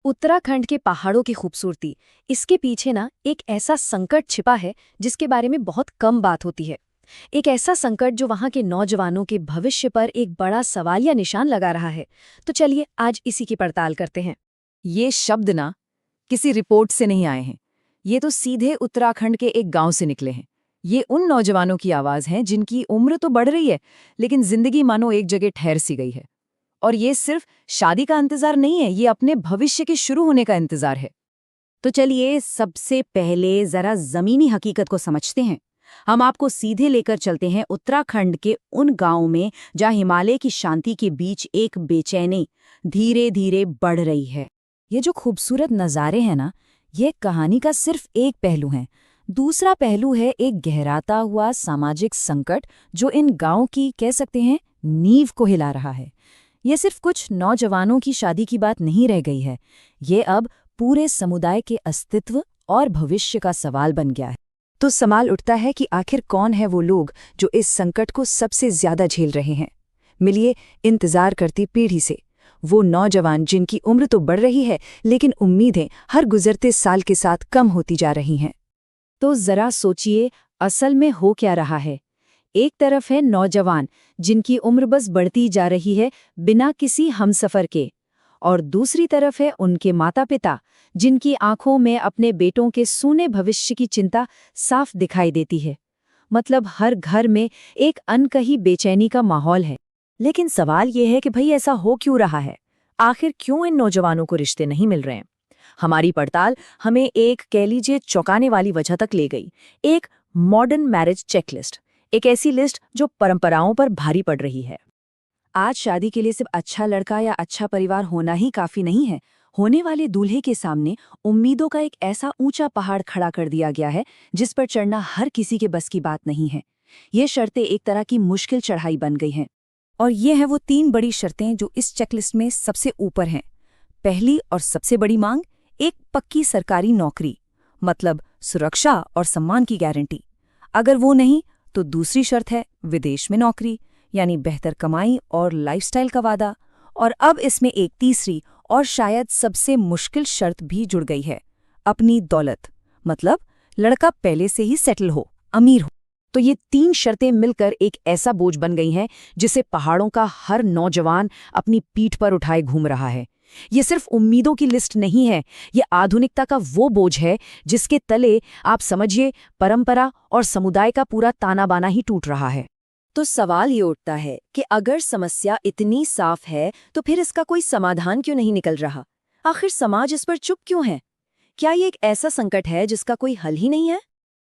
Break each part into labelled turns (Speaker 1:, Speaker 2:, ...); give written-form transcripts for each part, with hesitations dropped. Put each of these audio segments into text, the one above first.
Speaker 1: उत्तराखंड के पहाड़ों की खूबसूरती, इसके पीछे ना एक ऐसा संकट छिपा है जिसके बारे में बहुत कम बात होती है। एक ऐसा संकट जो वहाँ के नौजवानों के भविष्य पर एक बड़ा सवालिया निशान लगा रहा है। तो चलिए आज इसी की पड़ताल करते हैं।
Speaker 2: ये शब्द ना किसी रिपोर्ट से नहीं आए हैं। ये तो सीधे उत्तराखंड के एक गांव से निकले हैं। ये उन नौजवानों की आवाज है जिनकी उम्र तो बढ़ रही है, लेकिन जिंदगी मानो एक जगह ठहर सी गई है। और ये सिर्फ शादी का इंतजार नहीं है, ये अपने भविष्य के शुरू होने का इंतजार है।
Speaker 3: तो चलिए सबसे पहले जरा जमीनी हकीकत को समझते हैं। हम आपको सीधे लेकर चलते हैं उत्तराखंड के उन गांवों में जहां हिमालय की शांति के बीच एक बेचैनी धीरे धीरे बढ़ रही है।
Speaker 2: ये जो खूबसूरत नज़ारे हैं ना, ये कहानी का सिर्फ एक पहलू है। दूसरा पहलू है एक गहराता हुआ सामाजिक संकट जो इन गांवों की, कह सकते हैं, नींव को हिला रहा है। ये सिर्फ कुछ नौजवानों की शादी की बात नहीं रह गई है, ये अब पूरे समुदाय के अस्तित्व और भविष्य का सवाल बन गया है। तो सवाल उठता है कि आखिर कौन है वो लोग जो इस संकट को सबसे ज्यादा झेल रहे हैं। मिलिए इंतजार करती पीढ़ी से, वो नौजवान जिनकी उम्र तो बढ़ रही है, लेकिन उम्मीदें हर गुजरते साल के साथ कम होती जा रही हैं।
Speaker 1: तो जरा सोचिए, असल में हो क्या रहा है। एक तरफ है नौजवान जिनकी उम्र बस बढ़ती जा रही है बिना किसी हमसफर के, और दूसरी तरफ है उनके माता पिता जिनकी आंखों में अपने बेटों के सूने भविष्य की चिंता साफ दिखाई देती है। मतलब हर घर में एक अनकही बेचैनी का माहौल है।
Speaker 2: लेकिन सवाल ये है कि भाई ऐसा हो क्यों रहा है? आखिर क्यों इन नौजवानों को रिश्ते नहीं मिल रहे हैं? हमारी पड़ताल हमें एक, कह लीजिए, चौंकाने वाली वजह तक ले गई। एक मॉडर्न मैरिज चेकलिस्ट, एक ऐसी लिस्ट जो परंपराओं पर भारी पड़ रही है। आज शादी के लिए सिर्फ अच्छा लड़का या अच्छा परिवार होना ही काफी नहीं है। होने वाले दूल्हे के सामने उम्मीदों का एक ऐसा ऊंचा पहाड़ खड़ा कर दिया गया है जिस पर चढ़ना हर किसी के बस की बात नहीं है। ये शर्तें एक तरह की मुश्किल चढ़ाई बन गई हैं। और ये हैं वो 3 बड़ी शर्तें जो इस चेकलिस्ट में सबसे ऊपर हैं। पहली और सबसे बड़ी मांग, एक पक्की सरकारी नौकरी, मतलब सुरक्षा और सम्मान की गारंटी। अगर वो नहीं तो दूसरी शर्त है विदेश में नौकरी, यानी बेहतर कमाई और लाइफस्टाइल का वादा। और अब इसमें एक तीसरी और शायद सबसे मुश्किल शर्त भी जुड़ गई है, अपनी दौलत, मतलब लड़का पहले से ही सेटल हो, अमीर हो। तो ये 3 शर्तें मिलकर एक ऐसा बोझ बन गई हैं जिसे पहाड़ों का हर नौजवान अपनी पीठ पर उठाए घूम रहा है। ये सिर्फ उम्मीदों की लिस्ट नहीं है, ये आधुनिकता का वो बोझ है जिसके तले, आप समझिए, परंपरा और समुदाय का पूरा ताना बाना ही टूट रहा है। तो सवाल ये उठता है कि अगर समस्या इतनी साफ है तो फिर इसका कोई समाधान क्यों नहीं निकल रहा? आखिर समाज इस पर चुप क्यों है? क्या ये एक ऐसा संकट है जिसका कोई हल ही नहीं है?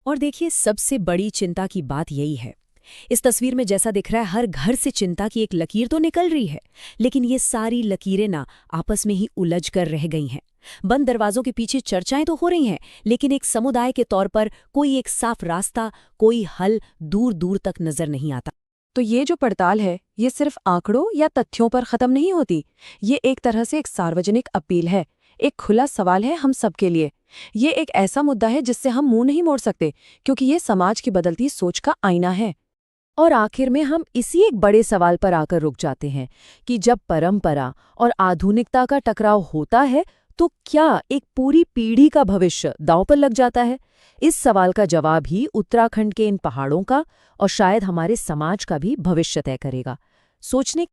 Speaker 2: और देखिए, सबसे बड़ी चिंता की बात यही है। इस तस्वीर में जैसा दिख रहा है, हर घर से चिंता की एक लकीर तो निकल रही है, लेकिन ये सारी लकीरें ना आपस में ही उलझ कर रह गई हैं। बंद दरवाजों के पीछे चर्चाएं तो हो रही हैं, लेकिन एक समुदाय के तौर पर कोई एक साफ रास्ता, कोई हल दूर दूर तक नजर नहीं आता। तो ये जो पड़ताल है, ये सिर्फ आंकड़ों या तथ्यों पर खत्म नहीं होती। ये एक तरह से एक सार्वजनिक अपील है, एक खुला सवाल है हम सबके लिए। ये एक ऐसा मुद्दा है जिससे हम मुंह नहीं मोड़ सकते, क्योंकि ये समाज की बदलती सोच का आईना है। और आखिर में हम इसी एक बड़े सवाल पर आकर रुक जाते हैं कि जब परंपरा और आधुनिकता का टकराव होता है तो क्या एक पूरी पीढ़ी का भविष्य दांव पर लग जाता है? इस सवाल का जवाब ही उत्तराखंड के इन पहाड़ों का और शायद हमारे समाज का भी भविष्य तय करेगा। सोचने